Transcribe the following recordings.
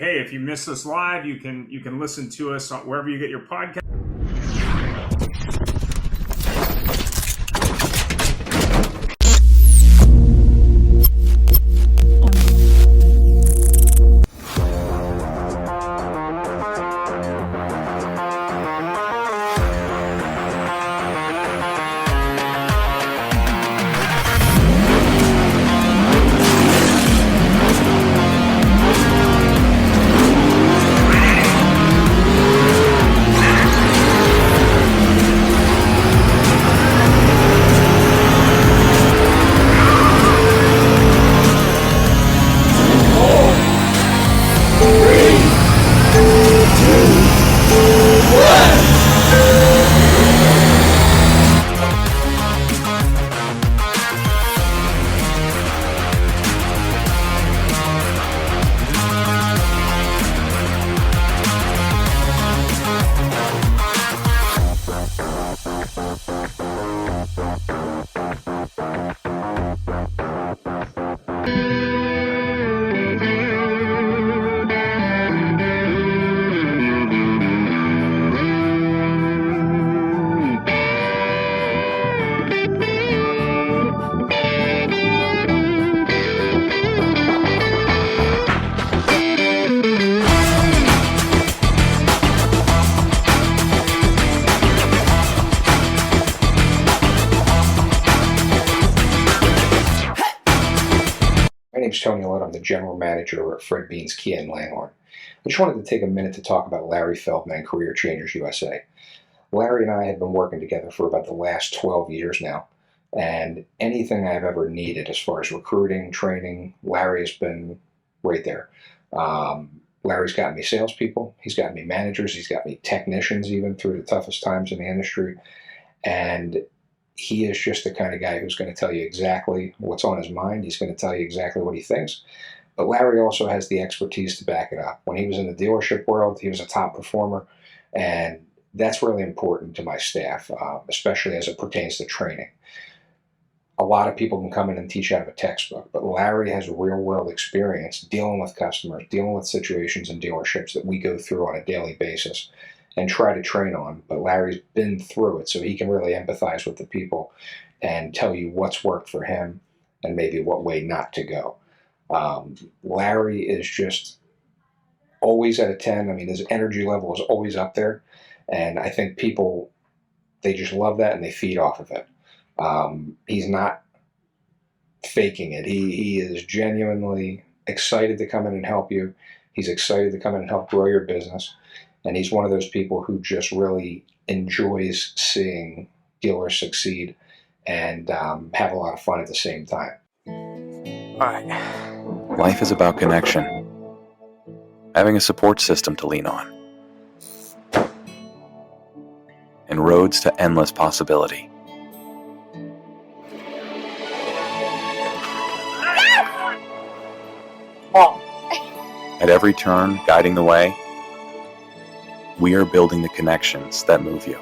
Hey, if you miss us live, you can listen to us wherever you get your podcast. I'm the general manager at Friedman's Kia in Langhorne. I just wanted to take a minute to talk about Larry Feltman and Career Changers USA. Larry and I have been working together for about the last 12 years now, and anything I've ever needed as far as recruiting, training, Larry has been right there. Larry's got me salespeople, he's got me managers, he's got me technicians even through the toughest times in the industry, and he is just the kind of guy who's going to tell you exactly what's on his mind. He's going to tell you exactly what he thinks. But Larry also has the expertise to back it up. When he was in the dealership world, he was a top performer, and that's really important to my staff, especially as it pertains to training. A lot of people can come in and teach out of a textbook, but Larry has real-world experience dealing with customers, dealing with situations in dealerships that we go through on a daily basis and try to train on. But Larry's been through it, so he can really empathize with the people and tell you what's worked for him and maybe what way not to go. Larry is just always at a 10. I mean, his energy level is always up there, and I think people, they just love that and they feed off of it. He's not faking it. He is genuinely excited to come in and help you. He's excited to come in and help grow your business. And he's one of those people who just really enjoys seeing dealers succeed and have a lot of fun at the same time. All right. Life is about connection. Having a support system to lean on. And roads to endless possibility. At every turn, guiding the way, we are building the connections that move you.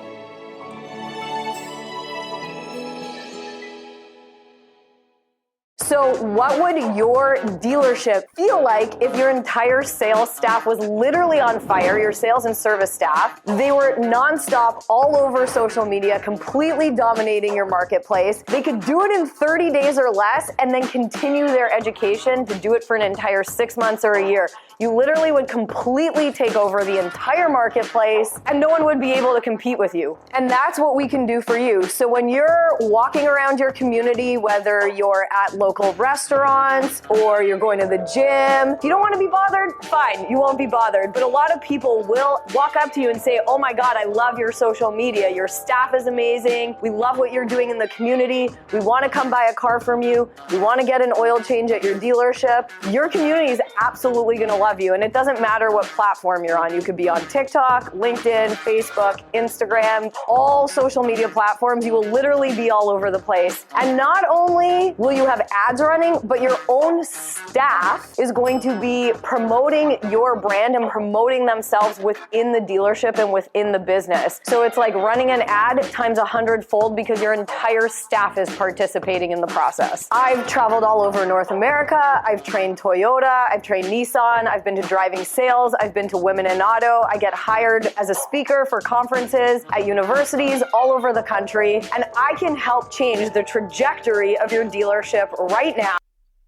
So what would your dealership feel like if your entire sales staff was literally on fire, your sales and service staff? They were nonstop all over social media, completely dominating your marketplace. They could do it in 30 days or less and then continue their education to do it for an entire 6 months or a year. You literally would completely take over the entire marketplace and no one would be able to compete with you. And that's what we can do for you. So when you're walking around your community, whether you're at local restaurants or you're going to the gym, you don't want to be bothered? Fine, you won't be bothered. But a lot of people will walk up to you and say, oh my God, I love your social media. Your staff is amazing. We love what you're doing in the community. We want to come buy a car from you. We want to get an oil change at your dealership. Your community is absolutely going to love you. And it doesn't matter what platform you're on. You could be on TikTok, LinkedIn, Facebook, Instagram, all social media platforms. You will literally be all over the place. And not only will you have ads ads running, but your own staff is going to be promoting your brand and promoting themselves within the dealership and within the business. So it's like running an ad times 100-fold because your entire staff is participating in the process. I've traveled all over North America. I've trained Toyota. I've trained Nissan. I've been to driving sales. I've been to Women in Auto. I get hired as a speaker for conferences at universities all over the country. And I can help change the trajectory of your dealership right now.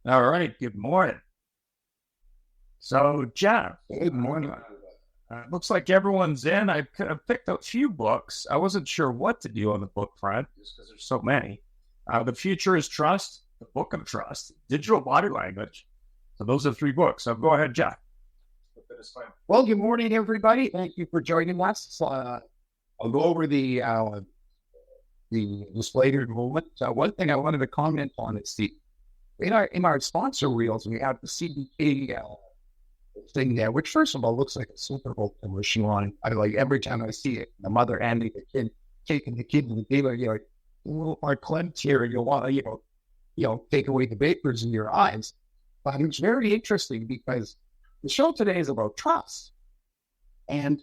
All right. Good morning. So, Jeff, good morning. Looks like everyone's in. I picked a few books. I wasn't sure what to do on the book front just because there's so many. The Future is Trust, The Book of Trust, Digital Body Language. So those are 3 books. So go ahead, Jeff. Well, good morning, everybody. Thank you for joining us. I'll go over the display here in a moment. One thing I wanted to comment on is in our sponsor reels, we have the CDK thing there, which first of all looks like a Super Bowl commercial on. I like every time I see it, the mother handing the kid, taking the kid to the dealer, you're like, "Oh, our clenched here," and you want to, take away the vapors in your eyes. But it's very interesting because the show today is about trust, and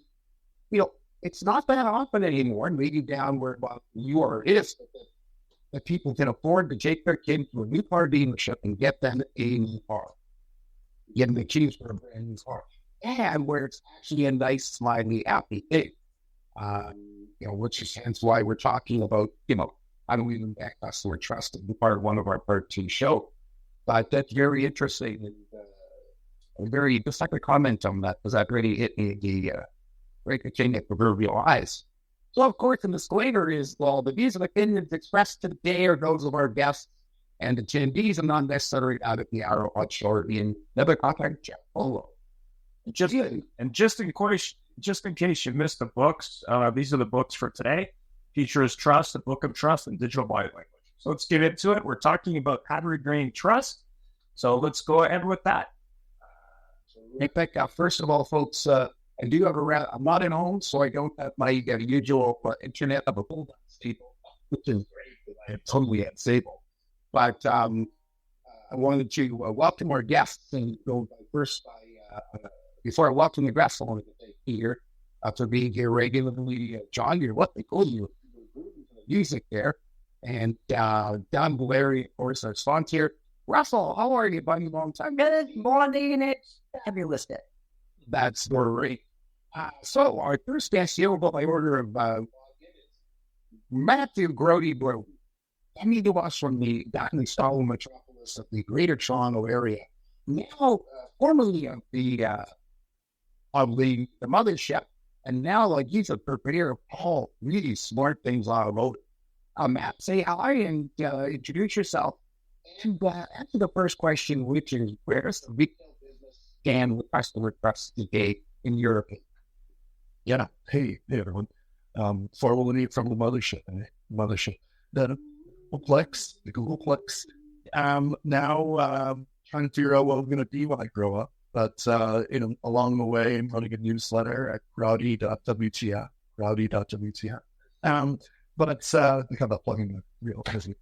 it's not that often anymore. Maybe down where you are is that people can afford to take their kid to a new car dealership and get them a new car. Getting the keys for a brand new car, and where it's actually a nice, smiley, happy thing. Which is hence why we're talking about, how do we impact customer trust in part 1 of our part 2 show. But that's very interesting and very, just like a comment on that, because that really hit me right between the proverbial eyes. So, of course, the disclaimer is, well, the views and opinions expressed today are those of our guests and attendees are not necessarily out of the arrow or in never contact Jeff Polo. Just in case you missed the books, these are the books for today. Future is Trust, The Book of Trust, and Digital Body Language. So let's get into it. We're talking about how to regain trust. So let's go ahead with that. In fact, first of all, folks, I do have I'm not at home, so I don't have my usual internet of a full stable, which is great. I am totally unstable. But I wanted to welcome our guests and go first before I welcome the guests, I wanted to thank you here for being here regularly. John, you're what they call you, music there. And Don Larry, of course, our sponsor here. Russell, how are you, buddy? Long time. Good morning. It's fabulous day. That's great. So our first guest here will go by order of Matthew Growden. Coming to us from the Dotney Stalin metropolis of the Greater Toronto area, now formerly of the mothership, and now he's a purveyor of all really smart things automotive. Matt, say hi and introduce yourself. And answer the first question, which is, where's the retail business stand with customer trust today in Europe? Yeah. Hey everyone. Formerly from the mothership. The Googleplex. Now trying to figure out what I'm going to be when I grow up. But along the way, I'm running a newsletter at Rowdy.wtf. But it's kind of plugging the real business.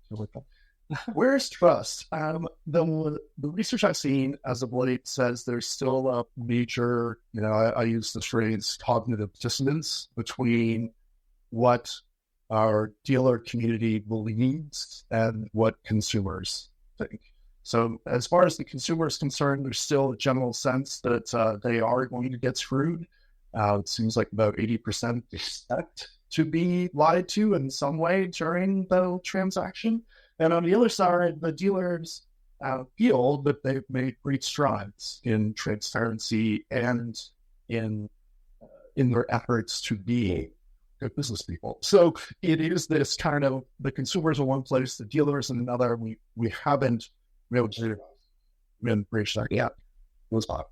Where's trust? The research I've seen as of late says there's still a major, I use the phrase cognitive dissonance between what our dealer community believes and what consumers think. So as far as the consumer is concerned, there's still a general sense that they are going to get screwed. It seems like about 80% expect to be lied to in some way during the transaction. And on the other side, the dealers feel that they've made great strides in transparency and in their efforts to be good business people. So it is this kind of, the consumers in one place, the dealers in another. We haven't really been reached that yet. It was fun.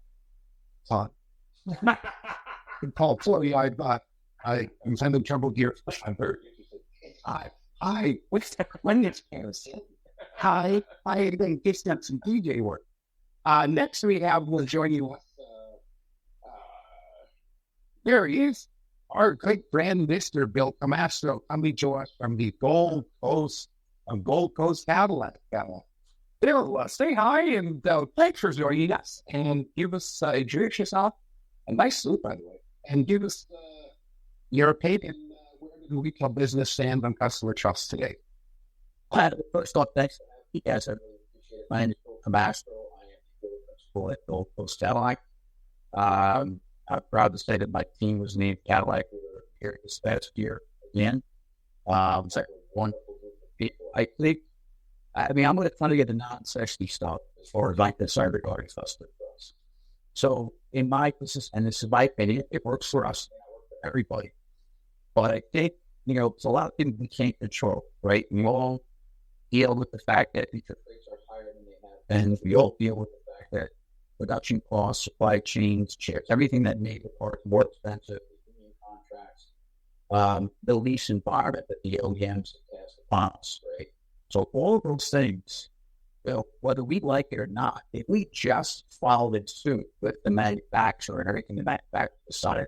Paul Floyd, I'm having trouble here. I'm very interested. What's that? When it's I think it's got some DJ work. Next we have, will join you with, there he is, our great brand Mr. Bill Camastro, coming to us from the Gold Coast Cadillac. they'll say hi and they'll pictures or yes, and give us introduce yourself. And nice suit, by the way, and give us your opinion. Where do retail business stand on customer trust today? First off, thanks. Yes, I really appreciate it. My name is Camastro. I am the principal at Gold Coast Cadillac. I'm proud to say that my team was named Cadillac here this past year again. It's like a wonderful group of people. I think, I'm going to kind of get the non-sexy stuff as far as I'm concerned regarding customer trust. So in my business, and this is my opinion, it works for us, it works for everybody. But I think, there's a lot of things we can't control, right? We all deal with the fact that interest rates are higher than they have, and we all deal with the fact that production costs, supply chains, chips, everything that made the parts more expensive, union contracts, the lease environment that the OEMs have cast upon us, right? So all of those things, whether we like it or not, if we just followed in suit with the manufacturer and everything the manufacturer decided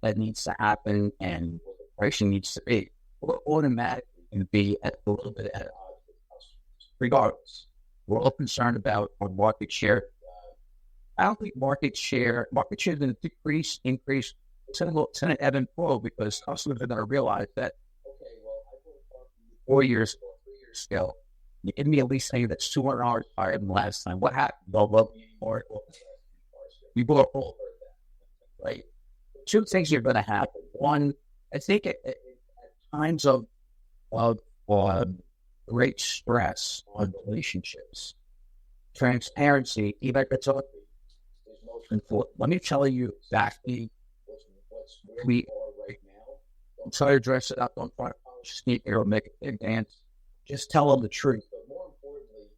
that needs to happen and what the pricing needs to be, we're automatically going to be at a little bit at odds with customers. Regardless, we're all concerned about our market share. I don't think market share is going to decrease, increase. It's going to ebb and flow because customers are going to realize that, okay, well, I bought a car from you 4 years ago, 3 years ago. You give me at least saying that's $200 higher than last time. What happened? Well, love me anymore. We bought a whole that, right? Two things are going to happen. One, I think at times of great stress on relationships, transparency, even if it's ugly, is most important. Let me tell you exactly what's where we are right now. Don't try to dress it up. Don't try to sneak here or make a big dance. Just tell them the truth. But more importantly,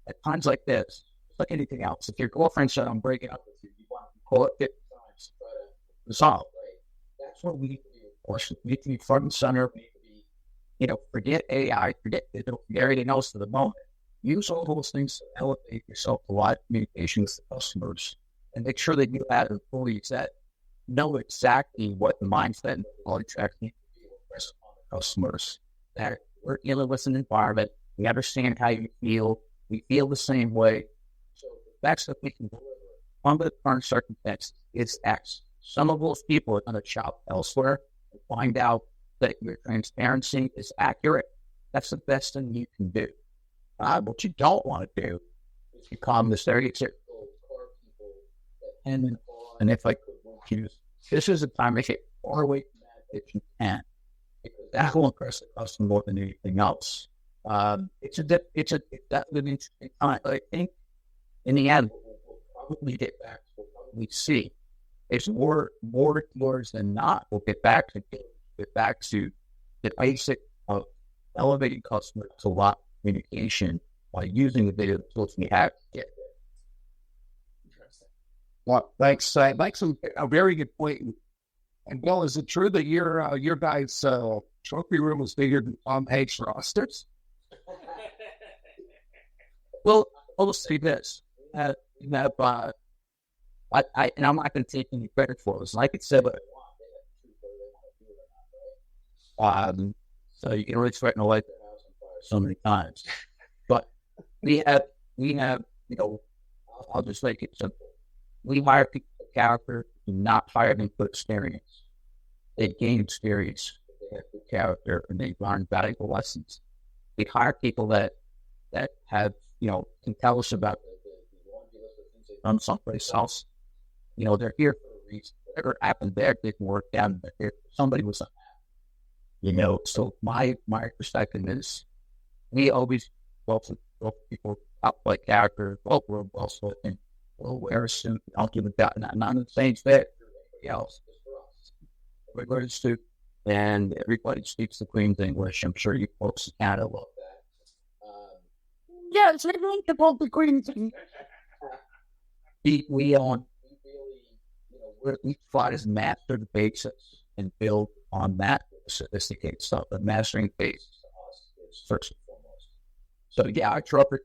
at times like this, it's like anything else. If your girlfriend said, I'm breaking up with you, you want to call it 50 times to try to resolve, right? That's what we need to be. Of course, we need to be front and center. We need to be, forget AI, forget digital, forget everything else for the moment. Use all those things to elevate yourself to live communication with the customers and make sure that you have employees that know exactly what the mindset and the contract need to be expressed upon the customers. That we're dealing with an environment. We understand how you feel. We feel the same way. So the best that we can deliver under the current circumstances is X. Some of those people are going to shop elsewhere and find out that your transparency is accurate. That's the best thing you can do. What you don't want to do is become the stereotypical car people that end and if I could use this is a time to get far away from that if you can. That will impress the customer more than anything else. It's definitely an interesting time. I think in the end, we'll probably get back to what we see. It's more towards than not. We'll get back to the basic of elevating customers to live communication by using the data tools we have to get there. Interesting. Well, thanks. That's a very good point. And Bill, is it true that your guys' trophy room was bigger than Tom Hanks' rosters? Well, I'll say this. And I'm not going to take any credit for this. Like I said, but so you can really threaten to light the house on fire so many times. But we have, I'll just make it simple. We hire people with character, do not hire them for experience. They gain experience, they have good character, and they learn valuable lessons. We hire people that have, can tell us about the laundry list of things they've done someplace else. They're here for a reason. Whatever happened there didn't work out. Somebody was unhappy. So my perspective is we always welcome people up by character, we're well spoken, we'll wear a suit, I'll give it that, not the same fit for everybody else, just for us. We wear a suit, and everybody speaks the Queen's English. I'm sure you folks in Canada love that. Yes, I like the Queen's English. We try to master the basics and build on that sophisticated stuff. But mastering basics to us is first and foremost. So yeah, our trucker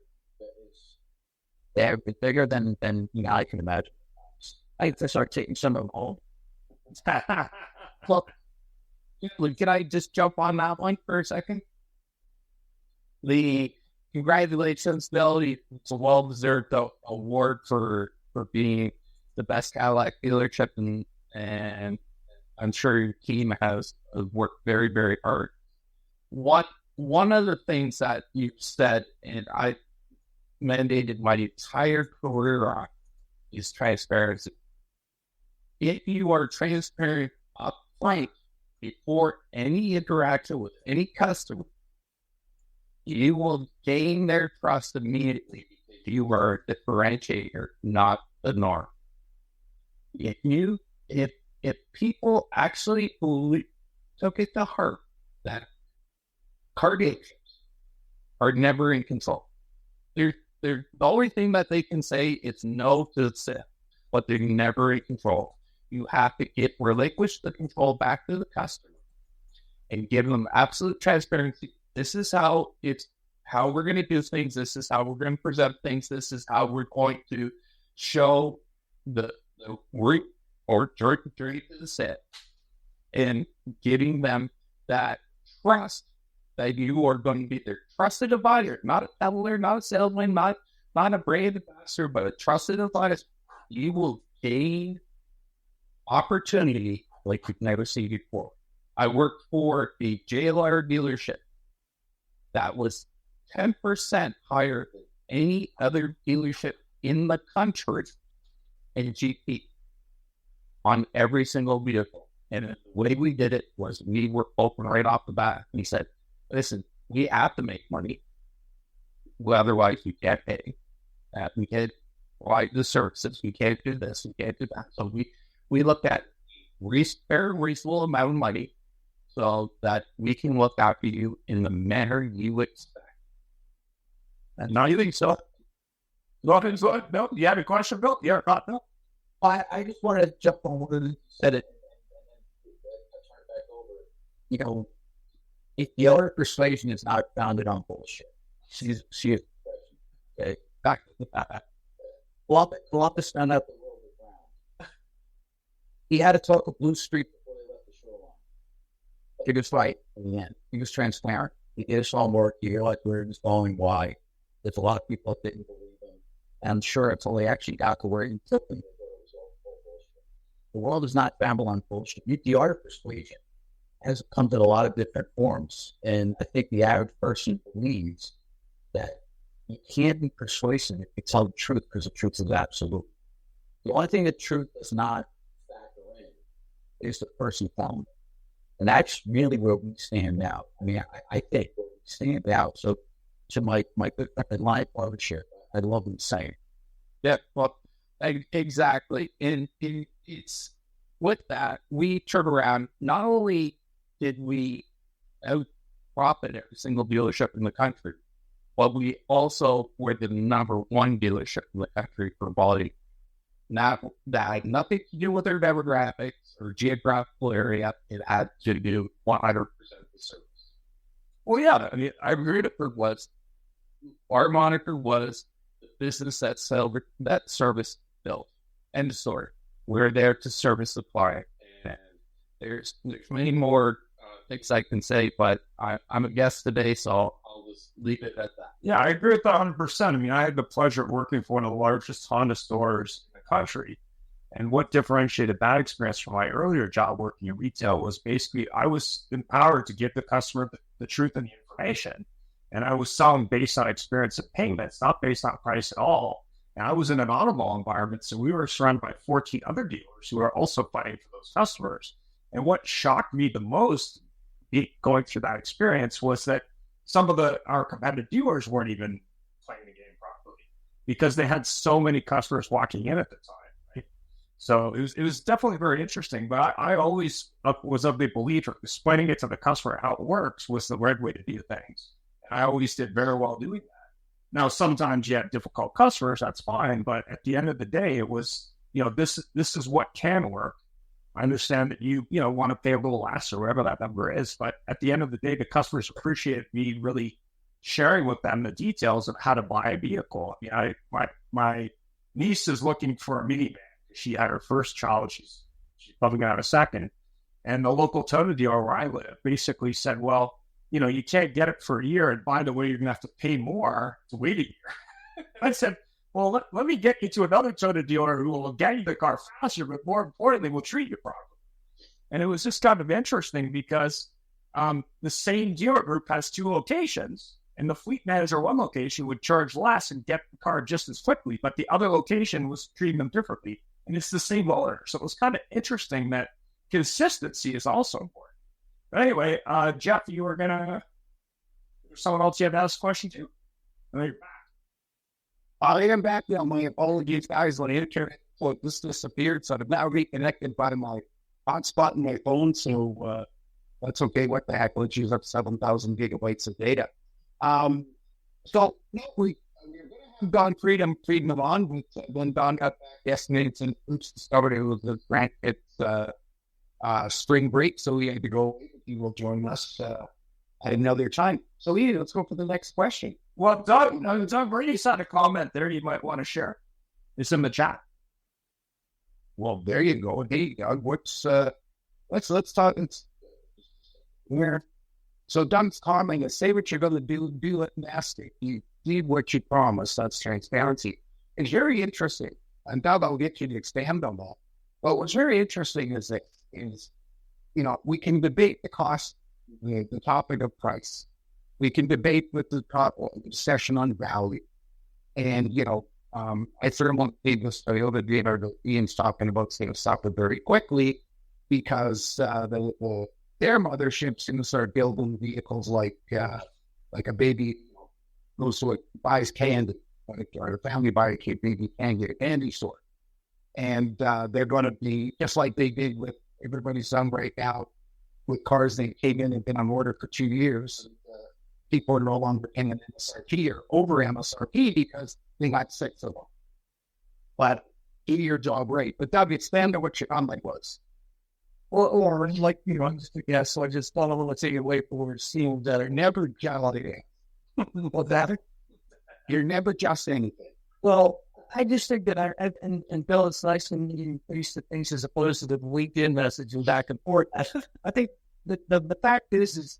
is bigger than I can imagine. I have to start taking some of them home. Look, can I just jump on that one for a second? congratulations, Bill. It's a well-deserved award for being the best Cadillac dealership, and I'm sure your team has worked very, very hard. One of the things that you said, and I mandated my entire career on, is transparency. If you are transparent up front before any interaction with any customer, you will gain their trust immediately because you are a differentiator, not the norm. If people actually took it to heart that car dealerships are never in control, they're the only thing that they can say is no to the sale, but they're never in control. You have to relinquish the control back to the customer and give them absolute transparency. This is how we're going to do things. This is how we're going to present things. This is how we're going to show the route or journey to the set, and giving them that trust that you are going to be their trusted advisor, not a peddler, not a salesman, not a brand ambassador, but a trusted advisor. You will gain opportunity like you've never seen before. I worked for a JLR dealership that was 10% higher than any other dealership in the country in GP on every single vehicle. And the way we did it was we were open right off the bat. We said, listen, we have to make money. Well, otherwise, we can't pay. We can't provide the services. We can't do this. We can't do that. So we looked at very reasonable amount of money so that we can look after you in the manner you expect. And now you think so? No, you have a question, Bill? Yeah, no. I just wanted to jump on what you said it. You know, if the other persuasion is not founded on bullshit, she is okay. Back to that. Columbus found out the world was round. He had to talk to Blue Street before they left the shoreline. He was right in the end. He was transparent. He did his homework. He realized where he was going, why. There's a lot of people that didn't believe him. And I'm sure until they actually got to where he took them, the world is not founded on bullshit. The art of persuasion has come in a lot of different forms. And I think the average person believes that you can't be persuasive if you tell the truth because the truth is absolute. The only thing that truth does not factor in is the person telling it. And that's really where we stand out. I mean, I think where we stand out. So to my good friend Live Partnership, I love what he's saying. Yeah, well, exactly. And it's with that, we turn around. Not only did we out profit every single dealership in the country, but we also were the number one dealership in the country for quality. Now, that had nothing to do with their demographics or geographical area. It had to do 100% of the service. Well, yeah, I mean, I agree with it. Our moniker was the business that service built. End of story. We're there to service the client. And there's many more things I can say, but I'm a guest today, so I'll just leave it at that. Yeah, I agree with that 100%. I mean, I had the pleasure of working for one of the largest Honda stores in the country. And what differentiated that experience from my earlier job working in retail was basically I was empowered to give the customer the truth and the information. And I was selling based on experience and payments, not based on price at all. And I was in an automobile environment, so we were surrounded by 14 other dealers who were also fighting for those customers. And what shocked me the most going through that experience was that some of our competitive dealers weren't even playing the game properly because they had so many customers walking in at the time. Right? So it was definitely very interesting. But I always was of the belief of explaining it to the customer how it works was the right way to do things. And I always did very well doing that. Now, sometimes you have difficult customers, that's fine. But at the end of the day, it was, this is what can work. I understand that you want to pay a little less or whatever that number is. But at the end of the day, the customers appreciated me really sharing with them the details of how to buy a vehicle. I mean, my niece is looking for a minivan. She had her first child. She's probably going to have a second. And the local Toyota dealer where I live basically said, well, you can't get it for a year. And by the way, you're going to have to pay more to wait a year. I said, well, let me get you to another Toyota dealer who will get you the car faster, but more importantly, will treat you properly. And it was just kind of interesting because the same dealer group has 2 locations, and the fleet manager at one location would charge less and get the car just as quickly, but the other location was treating them differently. And it's the same owner. So it was kind of interesting that consistency is also important. But anyway, Jeff, you were there's someone else you have to ask a question to? And you're back. I am back now. My apologies, guys. On the internet, this disappeared, so I'm now reconnected by my hotspot in my phone. So that's okay. What the heck? Let's use up 7,000 gigabytes of data. So we're going to have Don Friedman on. When Don got back yesterday, and discovered it was the grandkids' spring break, so he had to go. He will join us at another time. So, Ian, let's go for the next question. Well, Doug Brady sent a comment there you might want to share. It's in the chat. Well, there you go. Hey, Doug, what's let's talk. Where? So Doug's commenting, say what you're going to do it nasty. You did what you promised. That's transparency. It's very interesting. And Doug, I'll get you to expand on that. But what's very interesting is we can debate the cost, the topic of price. We can debate with the session on value. And, I certainly won't leave this Toyota dealer that Ian's talking about is going to suffer very quickly because their mothership's going to start building vehicles like a baby goes to buys candy, or a family buys a baby candy at a candy store. And they're going to be, just like they did with everybody's done right now, with cars that came in and been on order for 2 years. People are no longer paying an MSRP or over MSRP because they got 6 of them. But do your job right. But Doug, expand on what your comment was. Or like, just a guess, so I just thought, let's take it away from seeing that are never jolly. Well, that you're never just anything. Well, I just think that and Bill, it's nice when you face to face as opposed to the LinkedIn message and back and forth. I think the fact is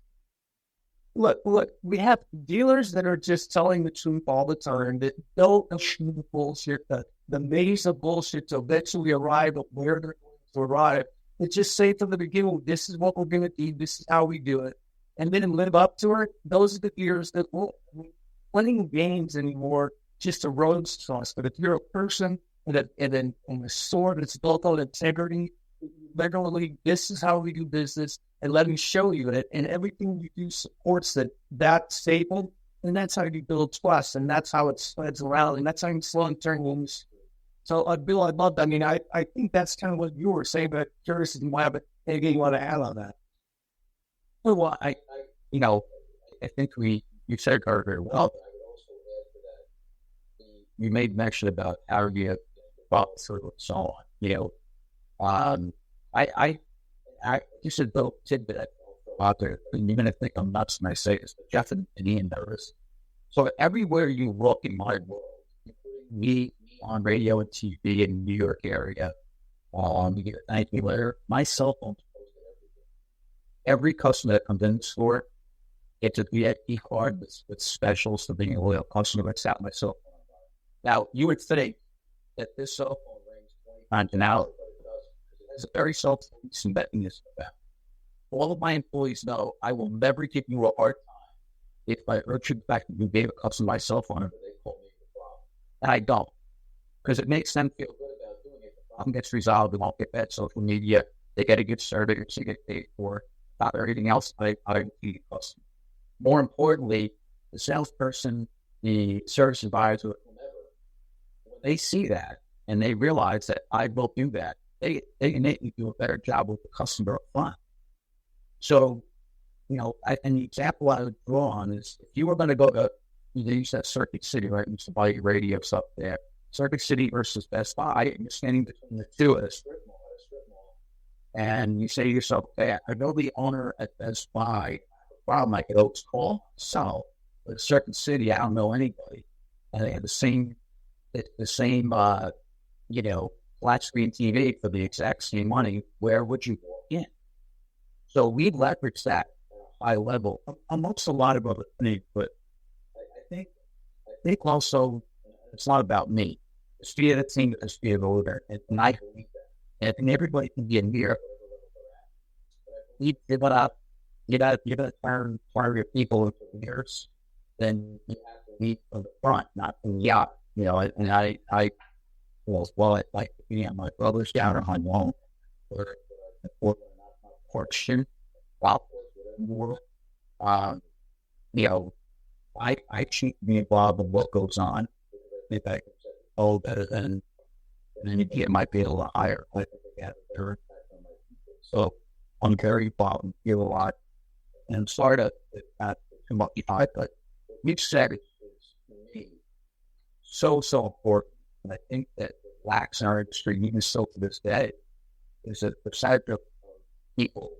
look, we have dealers that are just telling the truth all the time, that don't assume the bullshit, the maze of bullshit to eventually arrive at where they're going to arrive. They just say from the beginning, this is what we're going to do, this is how we do it, and then live up to it. Those are the dealers that won't playing games anymore just erodes trust. But if you're a person and a store that's built on integrity, literally, this is how we do business, and let me show you it. And everything you do supports that statement, and that's how you build trust, and that's how it spreads around, and that's how you slow and turn things. So, Bill, I love that. I mean, I think that's kind of what you were saying, but curious if you have anything you want to add on that. Well, I think you said it very well. You made mention about how you about sort of so on. I just a little tidbit out there, and you're going to think I'm nuts when I say this, but Jeff and Ian knows. So everywhere you look in my world, me on radio and TV in the New York area, thank you later, my cell phone. Every customer that comes in the store gets a VIP card with specials for being a loyal customer. That's out my cell phone. Now, you would think that this cell phone rings 20 times an hour, but it doesn't. It's a very self-service and betting this about. All of my employees know I will never give you a hard time if I urge you back to gave a customer my cell phone number, they call me the problem. And I don't, because it makes them feel good about doing it. The problem gets resolved. They won't get bad social media. They get a good service. They get paid for it. Not everything else I feed the customer. More importantly, the salesperson, the service advisor, when they see that and they realize that I will do that, they innately do a better job with the customer up front. So, and the example I would draw on is if you were going to go to, you use that Circuit City, right? You used to buy your radios up there. Circuit City versus Best Buy, and you're standing between the two at a strip mall. And you say to yourself, hey, I know the owner at Best Buy, problem I could always call, so, but at Circuit City, I don't know anybody. And they have the same flat screen TV for the exact same money. Where would you walk in? So we leverage that at a high level amongst a lot of other things, but I think also it's not about me. It's via the team, it's via the leader, and I believe that. And I think everybody can be a leader. You give it up. You got to turn part of your people into leaders. Then you have to lead from the front, not from the out. You know, and I well, I'd like to be on my brother's down on loan or portion. More, you know, I should be involved in what goes on. If I can better than any kid might be able to hire. So I'm very involved, give a lot, and sort of come up behind, but we've said it is so important. And I think that lacks in our industry, even so to this day, is a percentage of people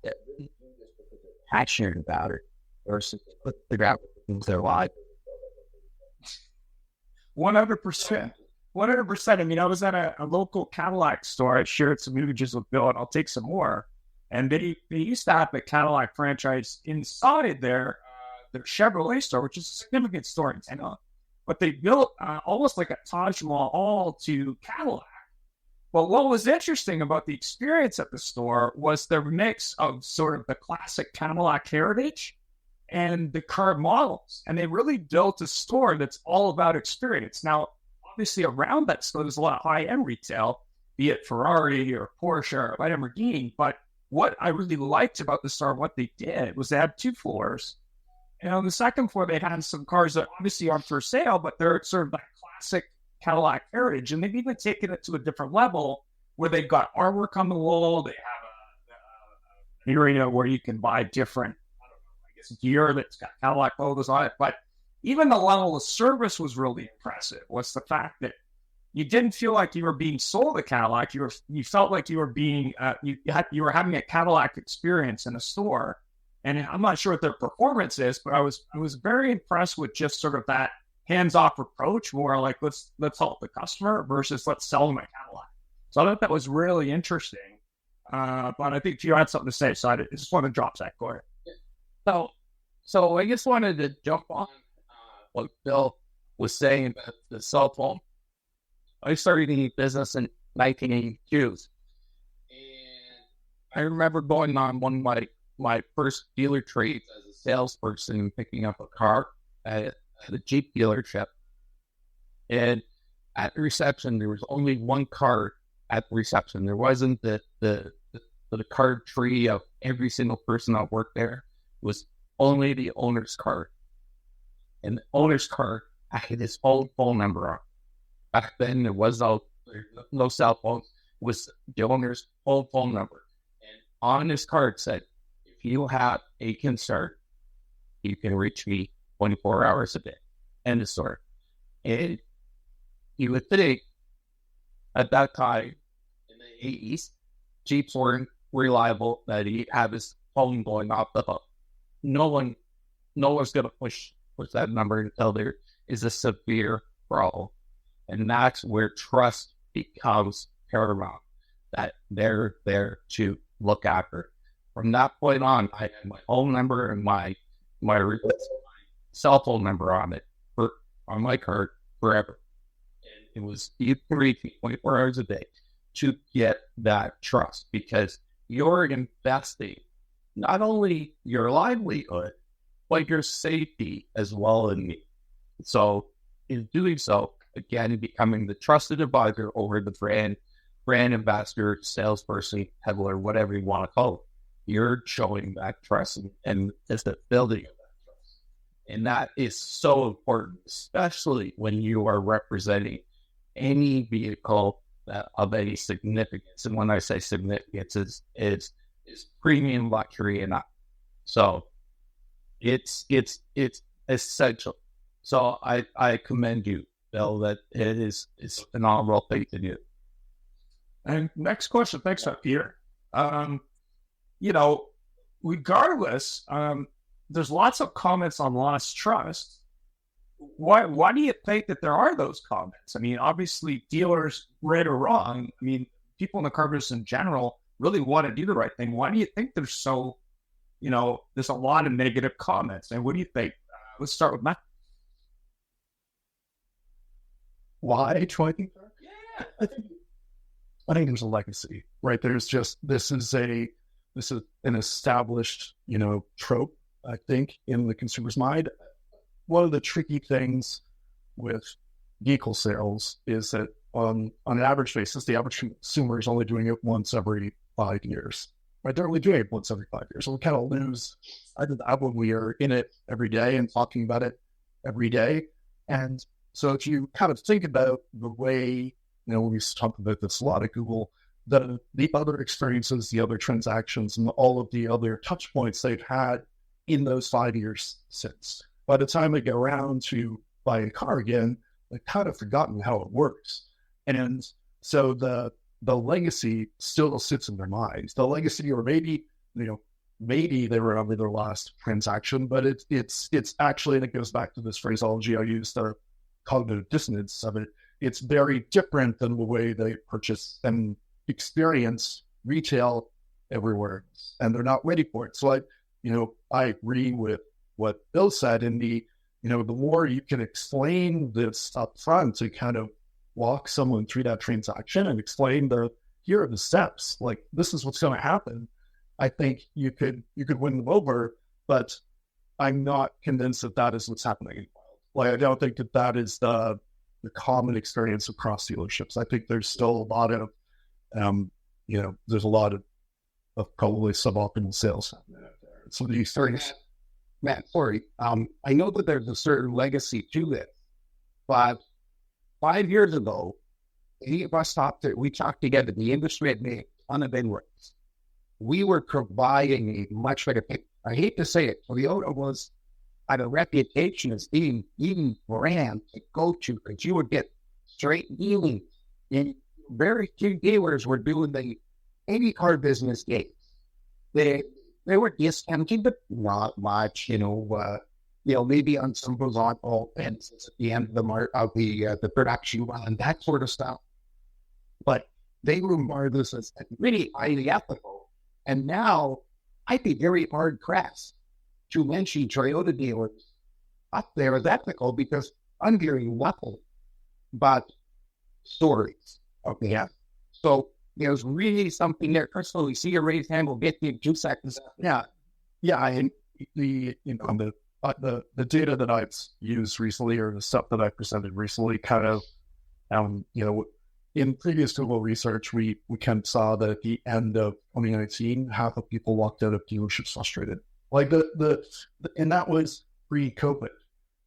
that really do this because they're passionate about it versus figure out what things their life. 100%. 100%. I mean, I was at a local Cadillac store. I shared some images with Bill, and I'll take some more. And they used to have a Cadillac franchise inside their Chevrolet store, which is a significant store in town. But they built almost like a Taj Mahal to Cadillac. But what was interesting about the experience at the store was the mix of sort of the classic Cadillac heritage and the current models. And they really built a store that's all about experience. Now, obviously around that store, there's a lot of high-end retail, be it Ferrari or Porsche or Lamborghini. But what I really liked about the store, what they did, was they had 2 floors. And on the second floor, they had some cars that obviously aren't for sale, but they're sort of like classic Cadillac heritage. And they've even taken it to a different level where they've got artwork on the wall. They have an area where you can buy different, gear that's got Cadillac logos on it. But even the level of service was really impressive. Was the fact that you didn't feel like you were being sold a Cadillac. You felt like you were being you were having a Cadillac experience in a store. And I'm not sure what their performance is, but I was very impressed with just sort of that hands-off approach, more like let's help the customer versus let's sell them a Cadillac. So I thought that was really interesting. But I think you had something to say, so I just want to drop that, Corey. So I just wanted to jump on what Bill was saying about the cell phone. I started in business in 1982, and I remember going on one of my first dealer trades as a salesperson, picking up a car at a Jeep dealership. And at the reception, there was only one card at the reception. There wasn't the card tree of every single person that worked there. It was only the owner's card. And the owner's card had his own phone number on it. Back then, there was no cell phones. It was the owner's own phone number. And on his card said, if you have a concern, you can reach me 24 hours a day. End of story. And you would think at that time in the 80s, Jeeps weren't reliable, that he'd have his phone going off the hook. No one's going to push that number until there is a severe problem. And that's where trust becomes paramount, that they're there to look after. From that point on, I had my phone number and my cell phone number on it, on my card, forever. And it was you can reach me 24 hours a day to get that trust, because you're investing not only your livelihood, but your safety as well in me. So in doing so, again, becoming the trusted advisor over the brand ambassador, salesperson, peddler, whatever you want to call it, you're showing that trust and it's the building of that trust. And that is so important, especially when you are representing any vehicle of any significance. And when I say significance, is premium luxury and up. So it's essential. So I commend you, Bill, that it's an honorable thing to do. And next question, thanks, Peter. Regardless, there's lots of comments on lost trust. Why do you think that there are those comments? I mean, obviously, dealers, right or wrong, people in the car business in general really want to do the right thing. Why do you think there's so there's a lot of negative comments. And what do you think? Let's start with Matt. Why do I think that? Yeah. I think there's a legacy, right? There's just, this is an established, trope, I think, in the consumer's mind. One of the tricky things with vehicle sales is that on an average basis, the average consumer is only doing it once every 5 years, right? They're only doing it once every 5 years. So we kind of lose that when we are in it every day and talking about it every day. And so if you kind of think about the way, when we talk about this a lot at Google, the other experiences, the other transactions, and all of the other touch points they've had in those 5 years since. By the time they get around to buy a car again, they've kind of forgotten how it works. And so the legacy still sits in their minds. The legacy, or maybe they were only their last transaction, but it's actually, and it goes back to this phraseology I used, the cognitive dissonance of it. It's very different than the way they purchase and experience retail everywhere, and they're not ready for it. So I agree with what Bill said. In the more you can explain this up front to kind of walk someone through that transaction and explain here are the steps, like this is what's going to happen, I think you could win them over. But I'm not convinced that is what's happening. Like, I don't think that is the common experience across dealerships. I think there's still a lot of, there's a lot of probably suboptimal sales happening out there. So the experience. Matt, sorry. I know that there's a certain legacy to it, but 5 years ago, any of us we talked together, the industry had made a ton of inroads. We were providing a much better picture. I hate to say it, Toyota had a reputation as being brand to go to, because you would get straight dealing, and very few dealers were doing the any car business games. They were discounting, but not much, maybe on some horizontal fences at the end of the production run, that sort of stuff. But they regard this as really highly ethical. And now I'd be very hard pressed to mention Toyota dealers up there as ethical, because I'm hearing nothing but stories. Okay. So there's really something there. Crystal, we see your raised hand. We'll get you in 2 seconds. Yeah. And the data that I've used recently, or the stuff that I presented recently, kind of, in previous Google research, we kind of saw that at the end of 2019, half of people walked out of dealerships frustrated. Like and that was pre-COVID.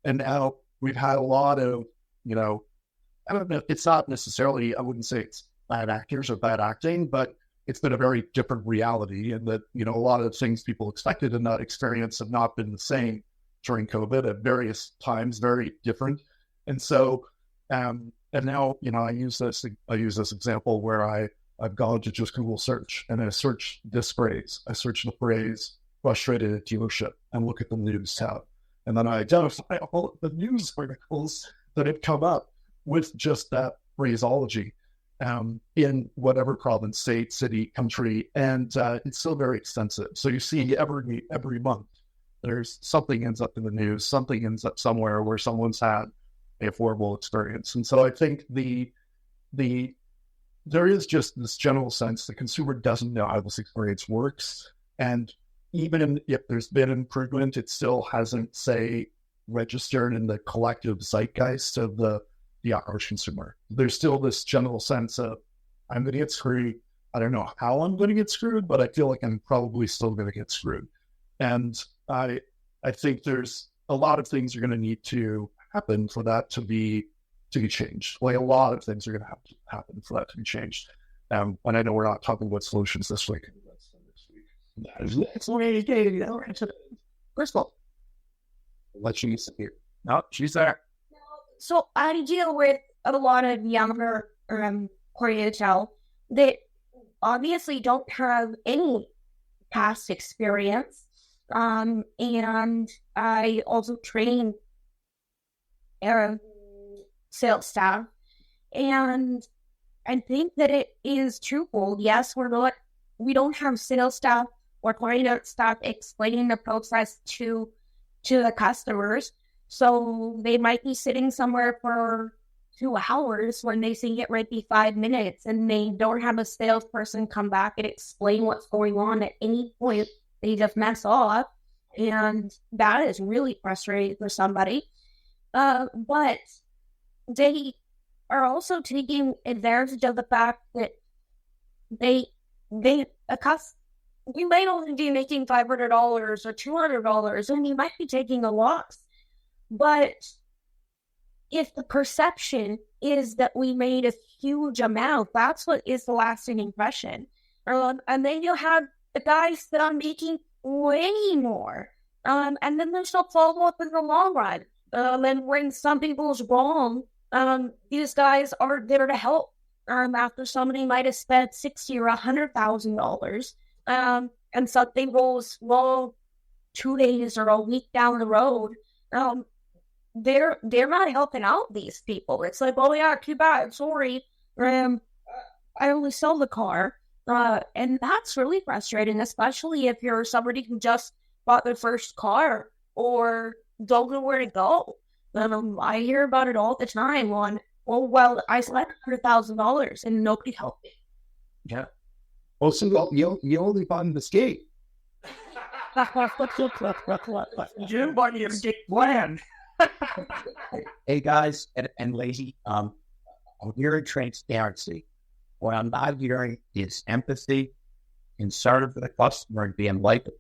And now we've had a lot of, I don't know, it's not necessarily, I wouldn't say it's bad actors or bad acting, but it's been a very different reality. And that, a lot of the things people expected in that experience have not been the same during COVID at various times, very different. And so, and now, I use this example where I've gone to just Google search, and I search this phrase. I search the phrase frustrated at dealership and look at the news tab. And then I identify all of the news articles that have come up with just that phraseology in whatever province, state, city, country. And it's still very extensive. So you see every month, there's something ends up in the news, something ends up somewhere where someone's had a horrible experience. And so I think there is just this general sense the consumer doesn't know how this experience works. And even if there's been improvement, it still hasn't, say, registered in the collective zeitgeist of the average consumer. There's still this general sense of, I'm going to get screwed. I don't know how I'm going to get screwed, but I feel like I'm probably still going to get screwed. And I think there's a lot of things are going to need to happen for that to be changed. Like, a lot of things are going to have to happen for that to be changed. And I know we're not talking about solutions this week. First of all, let you disappear. No, she's there. So I deal with a lot of younger clientele that obviously don't have any past experience. And I also train sales staff. And I think that it is twofold. Yes, we don't have sales staff or trying to stop explaining the process to the customers. So they might be sitting somewhere for 2 hours when they say it might be 5 minutes, and they don't have a salesperson come back and explain what's going on at any point. They just mess off, and that is really frustrating for somebody. But they are also taking advantage of the fact that you might only be making $500 or $200, and you might be taking a loss. But if the perception is that we made a huge amount, that's what is the lasting impression. And then you'll have the guys that are making way more. And then there's no follow-up in the long run. And when something goes wrong, these guys are there to help. After somebody might have spent $60,000 or $100,000, and something goes wrong 2 days or a week down the road, they're not helping out these people. It's like, oh yeah, too bad, sorry, I only sold the car, and that's really frustrating, especially if you're somebody who just bought their first car or don't know where to go. I hear about it all the time on, well, I spent $100,000 and nobody helped me. Yeah. Well, so you only bought the skate. Jim bought you a skate plan. Hey guys and lady, I'm hearing transparency. What I'm not hearing is empathy, concern for the customer, and being likable.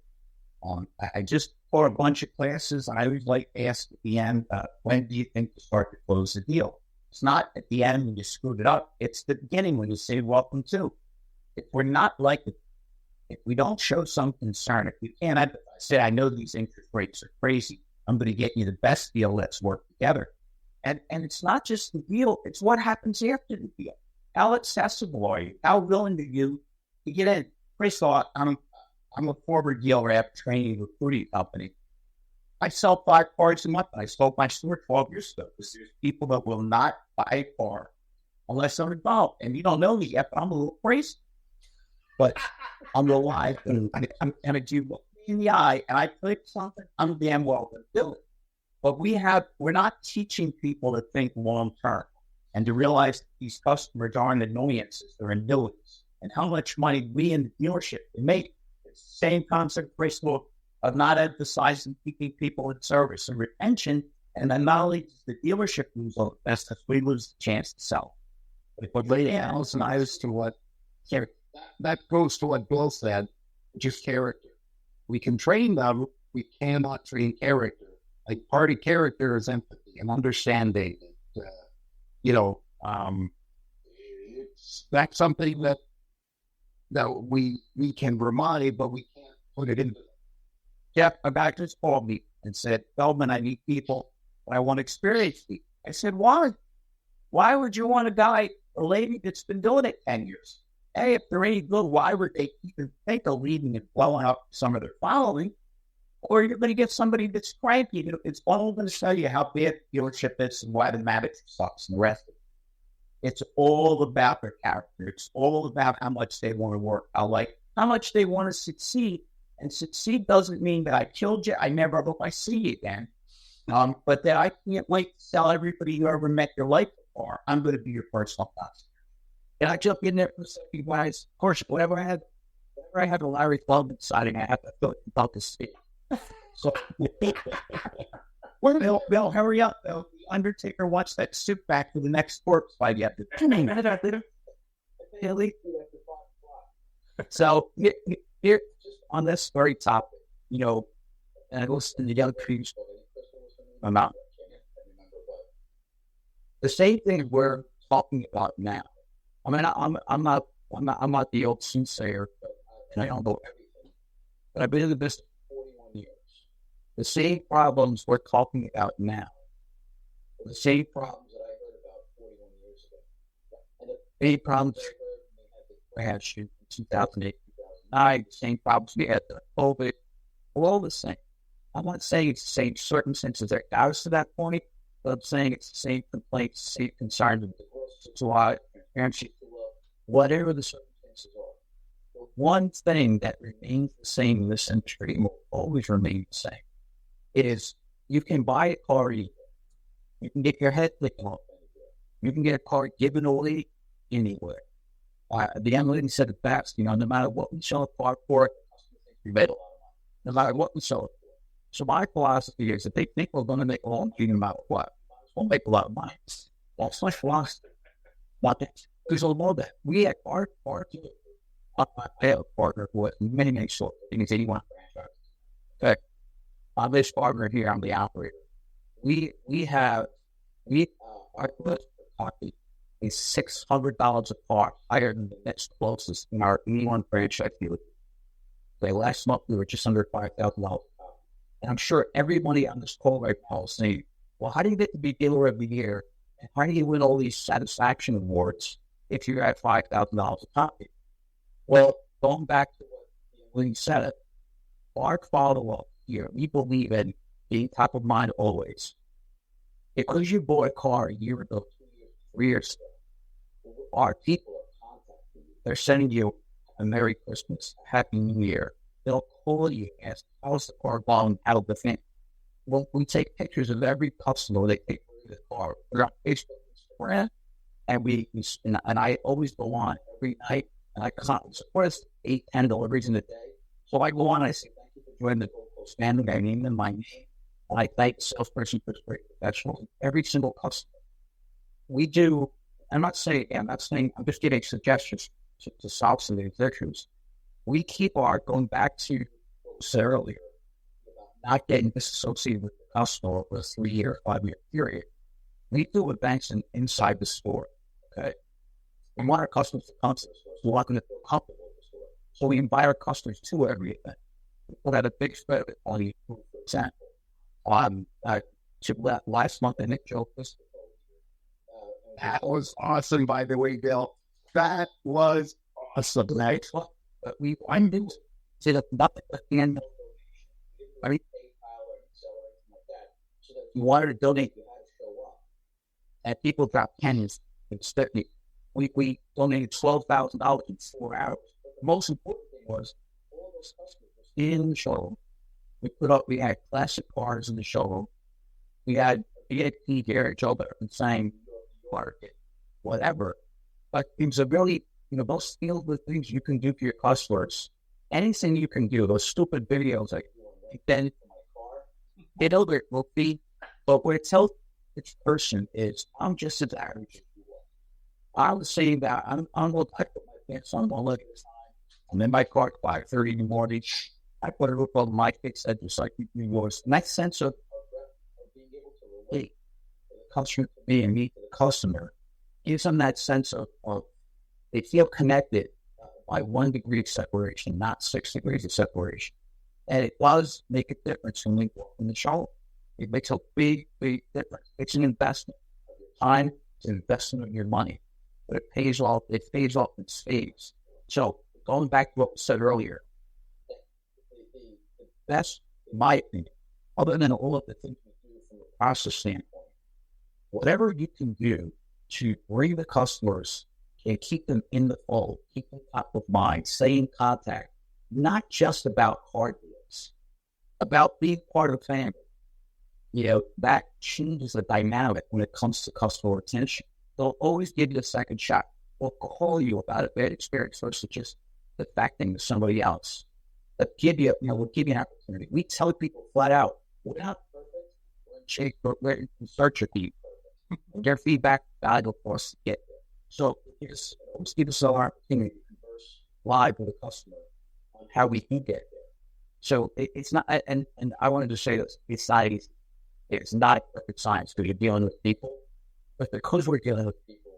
I just taught a bunch of classes, and I always like to ask at the end, when do you think to start to close the deal? It's not at the end when you screwed it up. It's the beginning when you say welcome to. If we're not likable, if we don't show some concern, if we can't say, I know these interest rates are crazy, I'm going to get you the best deal, let's work together. And it's not just the deal, it's what happens after the deal. How accessible are you? How willing are you to get in? First of all, I'm a former dealer at a training recruiting company. I sell 5 cars a month. I sold my store 12 years ago because there's people that will not buy a car unless I'm involved. And you don't know me yet, but I'm a little crazy. But I'm alive, and I'm going to do look me in the eye, and I click something, I'm damn well going to do it. But we're not teaching people to think long term and to realize that these customers aren't annoyances, they're annuities, and how much money we in the dealership can make. It's the same concept, principle of not emphasizing keeping people in service and retention, and then not only does the dealership lose all the business, we lose the chance to sell. But Lady Allison, I was to what that goes to what Bill said, which is character. We can train them, we cannot train character. Like part of character is empathy and understanding. That's something that we can remind, but we can't put it into them. Yeah, a guy just called me and said, Feldman, I need people, but I want experienced people. I said, why? Why would you want a lady that's been doing it 10 years? Hey, if they're any good, why would they even think of leading and blowing up some of their following? Or you're going to get somebody that's cranky. It's all going to tell you how bad the dealership is and why the manager sucks and the rest of it. It's all about their character. It's all about how much they want to work. How much they want to succeed. And succeed doesn't mean that I killed you. I never hope I see you again. But that I can't wait to tell everybody you ever met your life before, I'm going to be your personal customer. And I jump in there for a second, guys. Of course, whenever I had a Larry Feltman signing, I have to feel about to see. So, Bill, hurry up, Bill. The Undertaker wants that suit back for the next corpse fight you have to do. So, here, on this very topic, and I listen to the young people. I'm out. The same thing we're talking about now. I mean, I'm not the old soothsayer, and I don't know everything. But I've been in the business for 41 years. The same problems we're talking about now, the same problems that I heard about 41 years ago, and the same problems we had in 2008, 2009, the same problems we had with COVID, all the same. I'm not saying it's the same circumstances that got us to that point, but I'm saying it's the same complaints, same concerns, to why transparency, whatever the circumstances are. one thing that remains the same in this industry and will always remain the same is you can buy a car, you can get your head taken off, you can get a car given away anywhere. The young lady said it best, no matter what we sell a car for, we made a lot of money, no matter what we sell it for. So my philosophy is if they think we're going to make a long no matter what, we'll make a lot of money. That's my philosophy. Because although that we at our part, I have a partner with many sort of things, 81 franchises. Okay. I'm this partner here, I'm the operator. Our list for coffee is $600 a car, higher than the next closest in our 81 franchise dealer. Last month we were just under $5,000. And I'm sure everybody on this call right now is saying, well, how do you get to be dealer of the year? And how do you win all these satisfaction awards if you're at $5,000 a copy? Well, going back to what you said, our follow-up here, we believe in being top of mind always. Because you bought a car a year ago, 2 years, 3 years ago, our people are contacting you. They're sending you a Merry Christmas, Happy New Year. They'll call you and ask, how's the car going out of the thing? Well, we take pictures of every customer they take the car. We're on Facebook, Instagram, and I always go on every night, and I support 8-10 deliveries in a day. So I go on and I say, thank you for joining the Gold Coast family. I name them my name. And I thank the salesperson for this great professional. Every single customer. We do, I'm just giving suggestions to solve some of these issues. We keep going back to what was said earlier, about not getting disassociated with the customer over a 3-year, 5-year period. We do events inside the store, okay? We want our customers to come to the store. We want them to feel comfortable in the store. So we invite our customers to every event. We put out a big spread of only, for example. Last month, I think Joe was. That was awesome, by the way, Bill. That was awesome. But we did nothing but the end of the donation. So that if you wanted to donate, you had to show up. And people dropped pennies and Stephanie. We donated $12,000 in 4 hours. The most important thing was all those customers were in the showroom. We had classic cars in the showroom. We had VIP Gary Joe saying, whatever. But it was a really, those feel the things you can do for your customers. Anything you can do, those stupid videos like LinkedIn for my car, it will be. But what it tells each person is, I'm just as average as you are. I was saying that I'm going to put my pants on, I'm going to look at this time. I'm in my car at 5:30 in the morning. I put it up on my fix head just like you yours. And that sense of being able to relate to the customer to me and me to the customer gives them that sense of they feel connected by 1 degree of separation, not 6 degrees of separation. And it does make a difference when we walk in the showroom. It makes a big, big difference. It's an investment of your time, it's an investment of your money. But it pays off in spades. So going back to what was said earlier, the best, in my opinion, other than all of the things we do from a process standpoint, whatever you can do to bring the customers and keep them in the fold, keep them top of mind, stay in contact, not just about car deals, about being part of the family. That changes the dynamic when it comes to customer retention. They'll always give you a second shot. We'll call you about a bad experience versus just defecting to somebody else. We'll give you an opportunity. We tell people flat out, we're not perfect. We're in search of you. Their feedback valuable for us to get there. So always give us an opportunity to converse live with the customer on how we can get there. So it's not, and I wanted to say this, it's not easy. It's not a perfect science because you're dealing with people. But because we're dealing with people,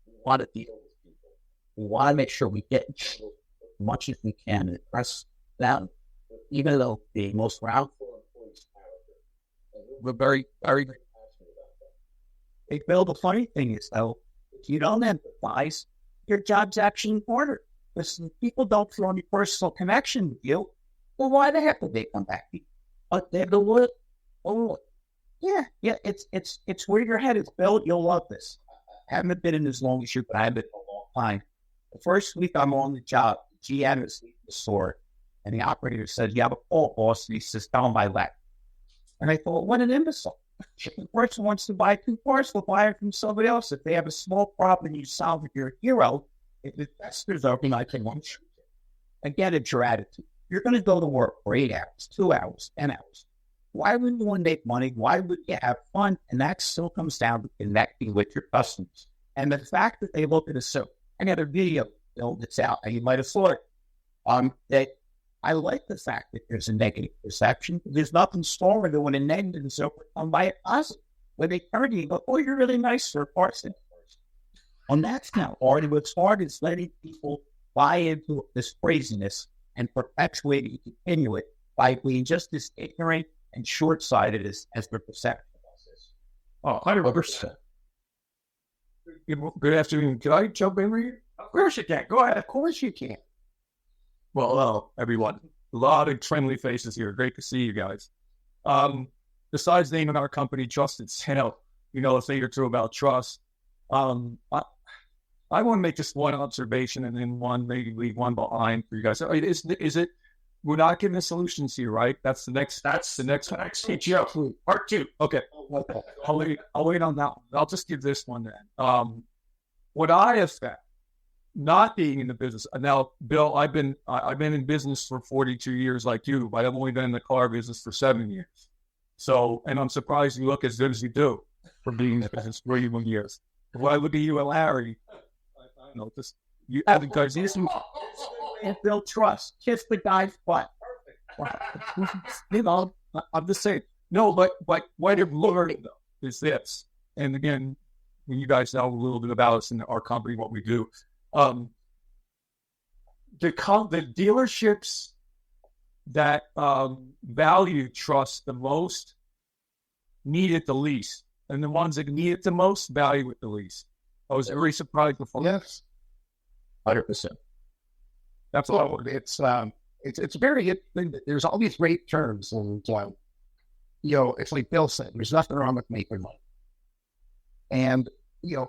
we want to deal with people. We want to make sure we get as much as we can and impress them, even though the most roundful employees character. We're very, very, very passionate about that. Hey, Bill, the funny thing is, though, if you don't empathize, your job's actually harder. Because people don't feel any personal connection with you. Well, why the heck would they come back to you? But they're the one. Oh, yeah, it's where your head is, Bill. You'll love this. I haven't been in as long as you, but I've been in a long time. The first week I'm on the job, GM is in the store, and the operator said, "You have a call, boss." And he says, "Down my leg." And I thought, what an imbecile. If the person wants to buy 2 cars, they'll buy it from somebody else. If they have a small problem you solve with your hero, if investors are like they want to, again, it's your attitude. You're going to go to work for 8 hours, 2 hours, 10 hours. Why would you want to make money? Why would you have fun? And that still comes down to connecting with your customers. And the fact that they look at a so another video that's out, and you might have saw it, that I like the fact that there's a negative perception. There's nothing stronger than when a negative is overcome by a positive. When they turn to you and go, "Oh, you're really nice for a person." And that's not hard. What's hard is letting people buy into this craziness and perpetuate it and continue it by being just as ignorant and short-sighted as their perception is. Oh, 100%. Good afternoon. Can I jump in here? Of course you can. Go ahead. Of course you can. Well, hello, everyone. A lot of friendly faces here. Great to see you guys. Besides naming our company Trusted Sale, a thing or two about trust. I want to make just one observation and then maybe leave one behind for you guys. Is it? We're not giving the solutions here, right? That's the next CTO. Part 2. Okay. I'll wait on that one. I'll just give this one then. What I have found, not being in the business now, Bill, I've been in business for 42 years, like you, but I've only been in the car business for 7 years. So, and I'm surprised you look as good as you do for being in the business for 41 years. When I look at you and Larry, I know this. You have the guys. And build trust. Kiss the guy's butt. I'm just saying. No, but what I've learned though is this. And again, when you guys know a little bit about us and our company, what we do, the dealerships that value trust the most need it the least, and the ones that need it the most value it the least. I was very surprised before. Yes, 100%. That's all. It's very interesting that there's all these great terms, and it's like Bill said, there's nothing wrong with making money, and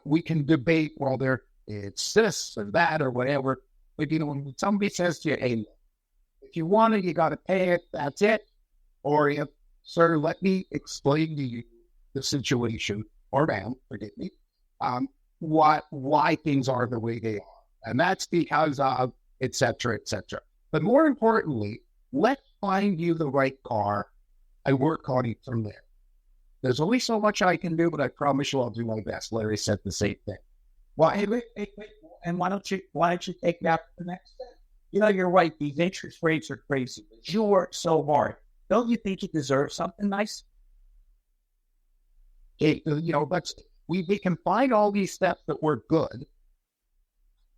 we can debate whether it's this or that or whatever. But when somebody says to you, "Hey, if you want it, you got to pay it. That's it," or "Sir, let me explain to you the situation," or "Ma'am, forgive me, why things are the way they are," and that's because of et cetera, et cetera. But more importantly, let's find you the right car and work on it from there. There's only so much I can do, but I promise you I'll do my best. Larry said the same thing. Well, hey, wait. And why don't you take that to the next step? You're right. These interest rates are crazy, but you work so hard. Don't you think you deserve something nice? We can find all these steps that were good,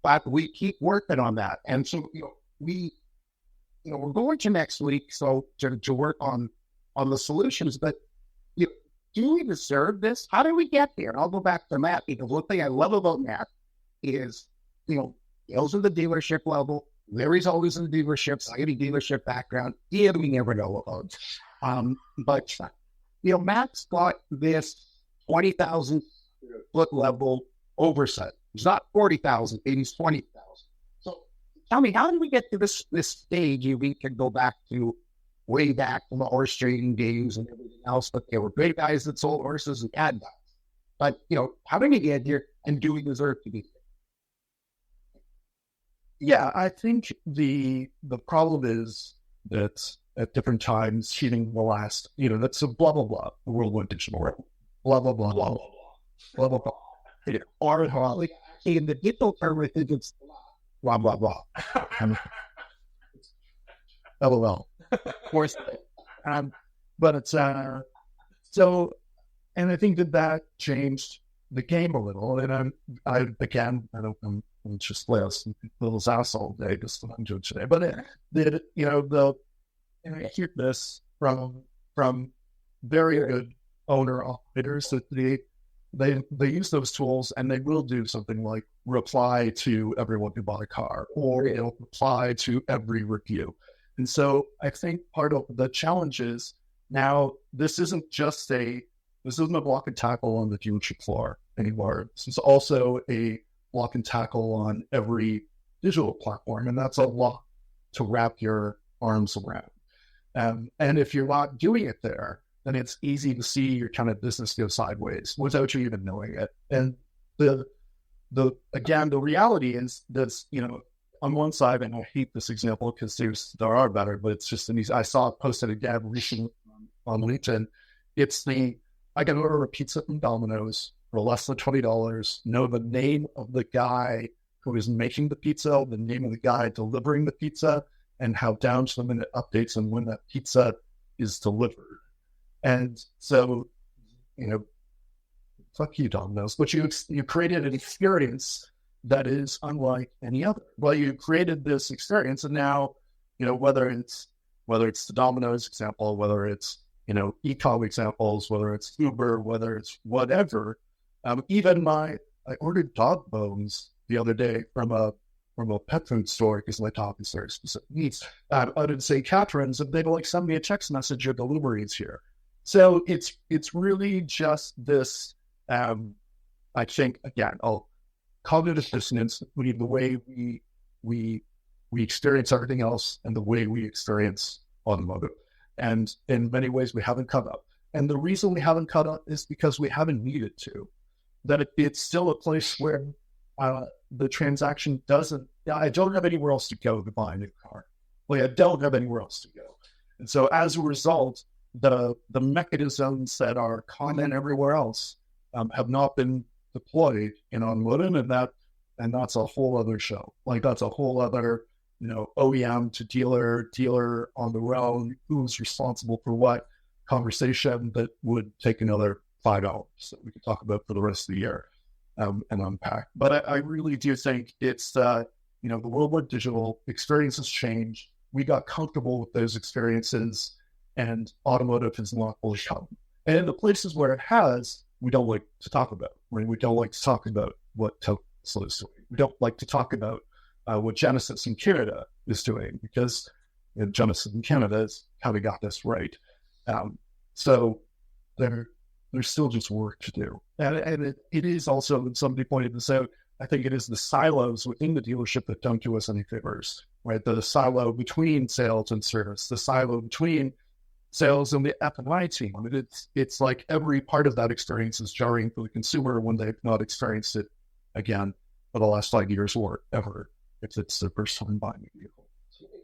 but we keep working on that. And so, we're going to next week, so to work on the solutions, but do we deserve this? How did we get there? And I'll go back to Matt, because one thing I love about Matt is, Bill's at the dealership level. Larry's always in the dealerships. I have a dealership background. We never know about. But Matt's got this 20,000 foot level oversight. It's not 40,000, it's 20,000. So tell me, how did we get to this stage? We can go back to way back from the horse trading days and everything else, but there were great guys that sold horses and had guys. But, how did we get here, and do we deserve to be here? Yeah, I think the problem is that at different times, heating the last, that's a blah, blah, blah, the world went digital, blah, blah, blah, blah, blah, blah, blah, blah. Or in the digital term, it's blah, blah, blah. LOL. Of course. But it's, so, and I think that changed the game a little. And I'm just last little ass all day, just what I'm doing today. But I hear this from very good owner operators that they use those tools, and they will do something like reply to everyone who bought a car, or it'll reply to every review. And so I think part of the challenge is now this isn't a block and tackle on the dealership floor anymore. This is also a block and tackle on every digital platform, and that's a lot to wrap your arms around. And if you're not doing it there, then it's easy to see your kind of business go sideways without you even knowing it. And the reality is that, on one side, and I hate this example because there are better, but it's just I saw it posted again recently on LinkedIn. It's I can order a pizza from Domino's for less than $20, know the name of the guy who is making the pizza, the name of the guy delivering the pizza, and how down to the minute updates on when that pizza is delivered. And so, fuck you, Domino's, but you created an experience that is unlike any other. Well, you created this experience, and now, whether it's the Domino's example, whether it's e-com examples, whether it's Uber, whether it's whatever. Even I ordered dog bones the other day from a pet food store because my dog is very specific needs out in St. Catharines, and they'd send me a text message of deliveries here. So it's really just this. I think again, cognitive dissonance between the way we experience everything else and the way we experience automotive. And in many ways, we haven't caught up. And the reason we haven't caught up is because we haven't needed to. That it's still a place where the transaction doesn't. I don't have anywhere else to go to buy a new car. I don't have anywhere else to go. And so as a result, the mechanisms that are common everywhere else have not been deployed in automotive, and that's a whole other show. That's a whole other OEM to dealer on the road, who's responsible for what conversation that would take another 5 hours that we could talk about for the rest of the year and unpack. But I really do think it's, the world went digital, experiences changed. We got comfortable with those experiences, and automotive has not fully come. And in the places where it has, we don't like to talk about. We don't like to talk about what Tesla is doing. We don't like to talk about what Genesis in Canada is doing, because Genesis in Canada has kind of got this right. So there's still just work to do. And it is also, somebody pointed this out, I think it is the silos within the dealership that don't do us any favors, right? The silo between sales and service, the silo between sales and the F&I team. I mean, it's like every part of that experience is jarring for the consumer when they've not experienced it again for the last 5 years or ever, if it's their first time buying a vehicle.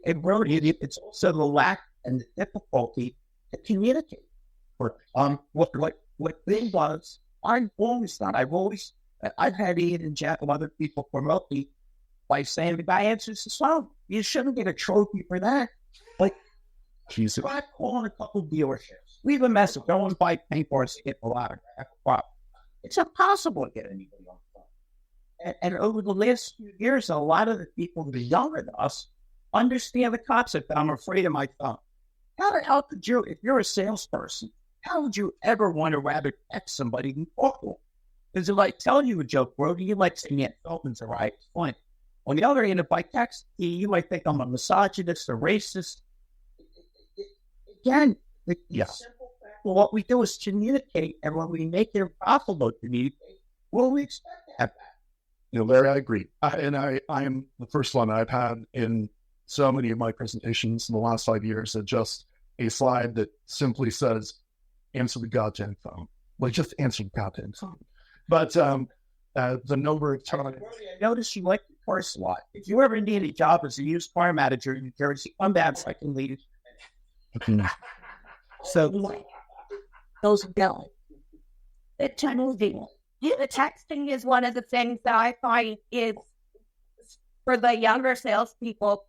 And really, it's also the lack and the difficulty to communicate. What thing was, I've had Ian and Jack and other people promote me by saying the guy answers the phone. You shouldn't get a trophy for that. Jesus. So I'm calling a couple of dealerships. Leave a message. Don't want to buy paintballs to get a lot of crap. It's impossible to get anybody on the phone. And over the last few years, a lot of the people that are younger than us understand the concept that I'm afraid of my phone. How the hell could you, if you're a salesperson, how would you ever want to rather text somebody than talk to them? Because if I tell you a joke, bro, you might say, yeah, Feltman's all right, it's fine. On the other hand, if I text you might think I'm a misogynist, a racist. Again, the simple fact of what we do is communicate, and when we make it impossible to communicate, well, we expect to have that. Larry, I agree. I'm the first one I've had in so many of my presentations in the last 5 years that just a slide that simply says, answer the goddamn phone. Just answer the goddamn phone. But the number of times... I noticed you like the course a lot. If you ever need a job as a used car manager in New Jersey, come back so I can lead. So those go. It's moving. The texting is one of the things that I find is for the younger salespeople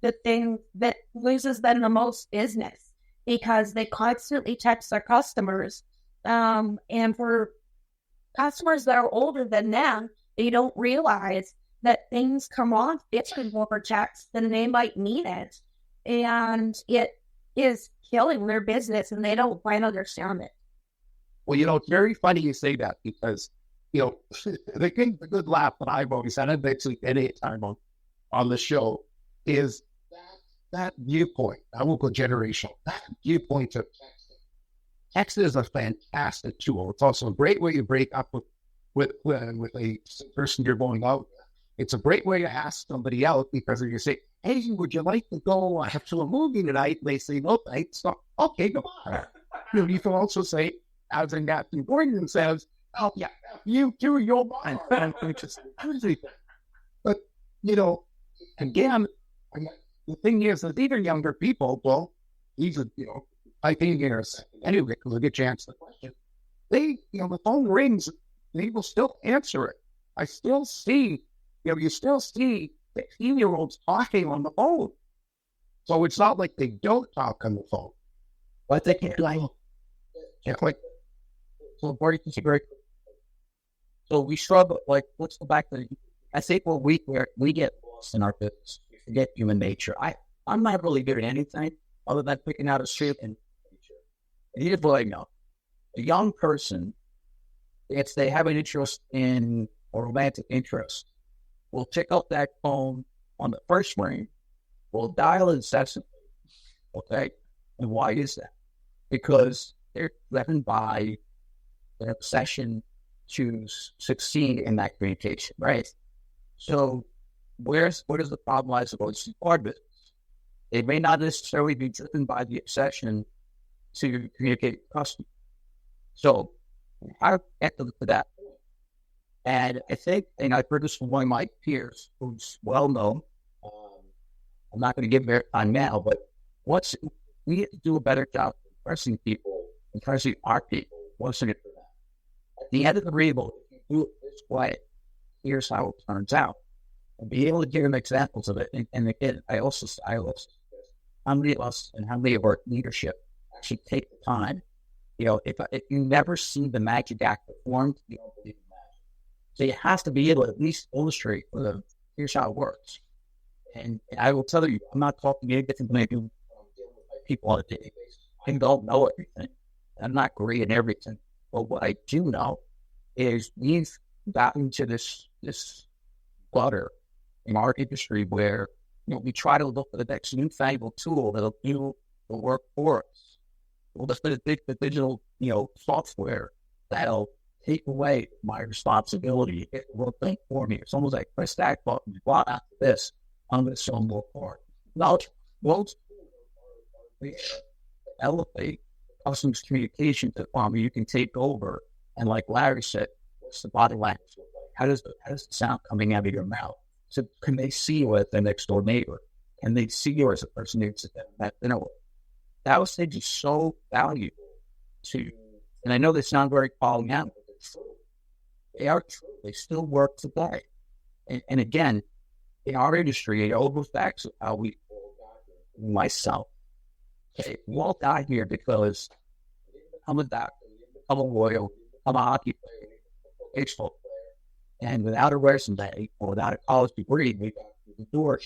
the thing that loses them the most business, because they constantly text their customers. And for customers that are older than them, they don't realize that things come on different over text than they might mean it. And it is killing their business, and they don't quite understand it. Well, it's very funny you say that, because, the good laugh that I've always had, basically any time on the show, is that viewpoint. I won't go generational. That viewpoint of texting. Text is a fantastic tool. It's also a great way to break up with a person you're going out with. It's a great way to ask somebody out because if you say, hey, would you like to go to a movie tonight? They say, no, thanks. So, okay, come on. You can also say, as in Captain Gordon says, oh, yeah, you too, you're mine. But, again, the thing is that these are younger people. Well, these are, I think anyway, because we'll get you to answer the question. They, the phone rings, they will still answer it. I still see, you still see 15-year-olds talking on the phone. So it's not like they don't talk on the phone. But they can't so Marty, so we struggle, let's go back to, I think where we get lost in our business, we forget human nature. I'm not really good at anything other than picking out a street and here's what I know. A young person, if they have an interest in a romantic interest, will pick up that phone on the first ring, will dial incessantly, okay? And why is that? Because they're driven by an obsession to succeed in that communication, right? So what is the problem lies about our business? They may not necessarily be driven by the obsession to communicate with customers. So I get to that point. And I think, and I've heard this from one of my peers who's well known. I'm not going to give their time now, but we need to do a better job of impressing people, impressing our people. What's in it for them? At the end of the rebel, if you do it this way, here's how it turns out. And be able to give them examples of it. And again, I also how many of us and how many of our leadership actually take the time. If you never see the magic act performed, you don't believe in magic. So you have to be able to at least illustrate here's how it works. And I will tell you, I'm not talking anything when I do deal with my people on a daily basis. I don't know everything. I'm not great at everything. But what I do know is we've gotten to this clutter in our industry where we try to look for the next newfangled tool that'll do the work for us. We'll just take the digital, software that'll take away my responsibility. It will think for me. It's almost like press that button. Well, after this, I'm going to sell more parts. Now, most elevate customers' communication to the farmer. You can take over, and like Larry said, what's the body language look like? How does the sound coming out of your mouth? So can they see you as the next door neighbor? Can they see you as a person who's those things are so valuable to, and I know they sound very calling out, but they're true. They are true. They still work today. And again, in our industry, it all goes back to how we all got here. Myself, okay, we all got here because we didn't become a doctor, we didn't become a lawyer, we didn't become a hockey player, we didn't become a baseball player. And without a resume or without a college degree, we got through the door.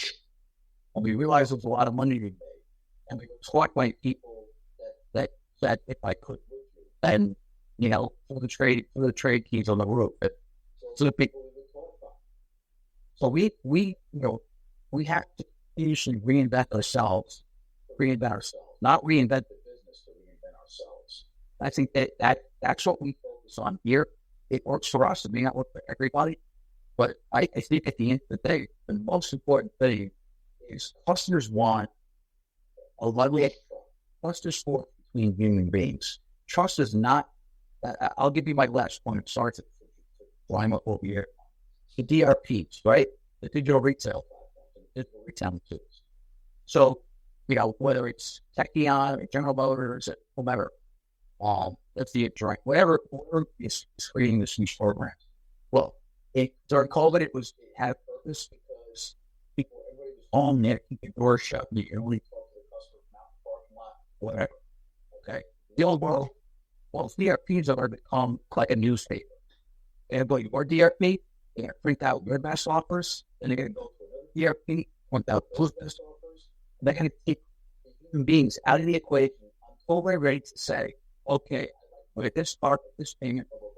And we realized there was a lot of money to be made. And we were taught by people that said, if I could, and for the trade keys on the roof. So the people we were taught about. So we have to usually reinvent ourselves, not reinvent the business, but reinvent ourselves. I think that's what we focus on here. It works for us. It may not work for everybody, but I think at the end of the day, the most important thing is customers want a lovely trust. Trust is sport between human beings. Trust is not, I'll give you my last point. Sorry to climb up over here. The DRPs, right? The digital retail tools. So, whether it's Techion or General Motors or whomever, that's the joint, whatever is creating this niche program. Well, during COVID, it had purpose because everybody was on there, keeping doors shut, you can only talk to the customer out in the parking lot, whatever. Okay. The old world, DRPs are become like a newspaper. They're going to your DRP, they're going to print out your best offers, and they're going to go to another DRP, print out those best offers. They're going to take human beings out of the equation until they're ready to say, okay, with this part, this payment, blah, blah,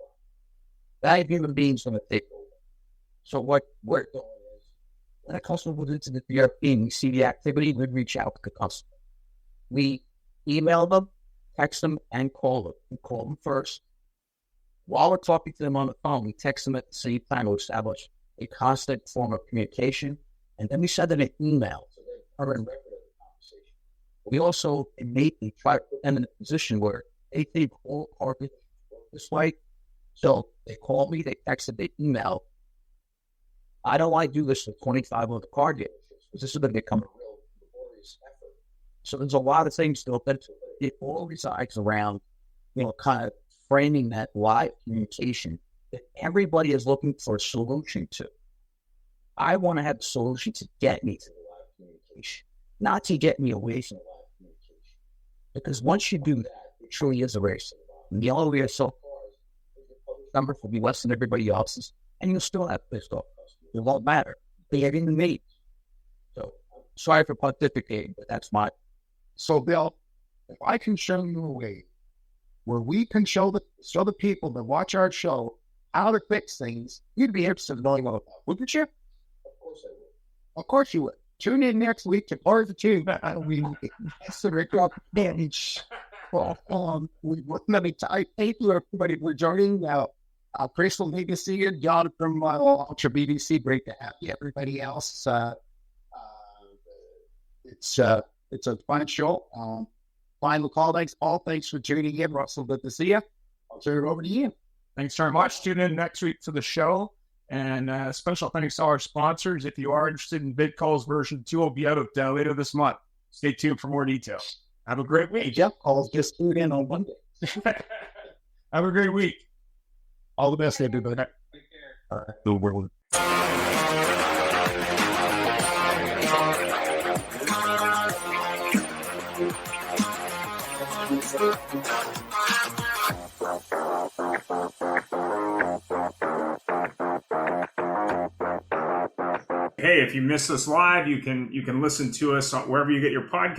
blah. That human beings going to take over. So what we're doing is, when a customer goes into the DRP and we see the activity, we reach out to the customer. We email them, text them, and call them. We call them first. While we're talking to them on the phone, we text them at the same time to establish a constant form of communication, and then we send them an email so they are in record of the conversation. We also innately try to put them in a position where they think all car dealers work this way. So they call me, they texted, they email. I don't want to do this with 25 other car dealerships because this is going to become a real laborious effort. So there's a lot of things built into it. It all resides around, kind of framing that live communication that everybody is looking for a solution to. I want to have a solution to get me to the live communication, not to get me away from the live communication. Because once you do that, it truly is a race. And the only way to sell cars is your public numbers will be less than everybody else's, and you'll still have pissed off customers. It won't matter. They have in the meet. So I'm sorry for pontificating, but that's my. So, Bill, if I can show you a way where we can show the people that watch our show how to fix things, you'd be interested in knowing all about it, wouldn't you? Of course I will. Of course you would. Tune in next week to Part of the Tube. Let me thank you, everybody, for joining. Crystal, good to see you. John from Ultra BDC, great to have you. Everybody else, it's a fun show. Final call. Thanks, Paul. Thanks for tuning in. Russell, good to see you. I'll turn it over to you. Thanks very much. Tune in next week to the show. And special thanks to our sponsors. If you are interested in VidCalls version 2, will be out later this month. Stay tuned for more details. Have a great week. Jeff calls just tuned in on Monday. Have a great week. All the best, everybody. Take care. All right. The world. Hey, if you missed us live, you can listen to us wherever you get your podcast.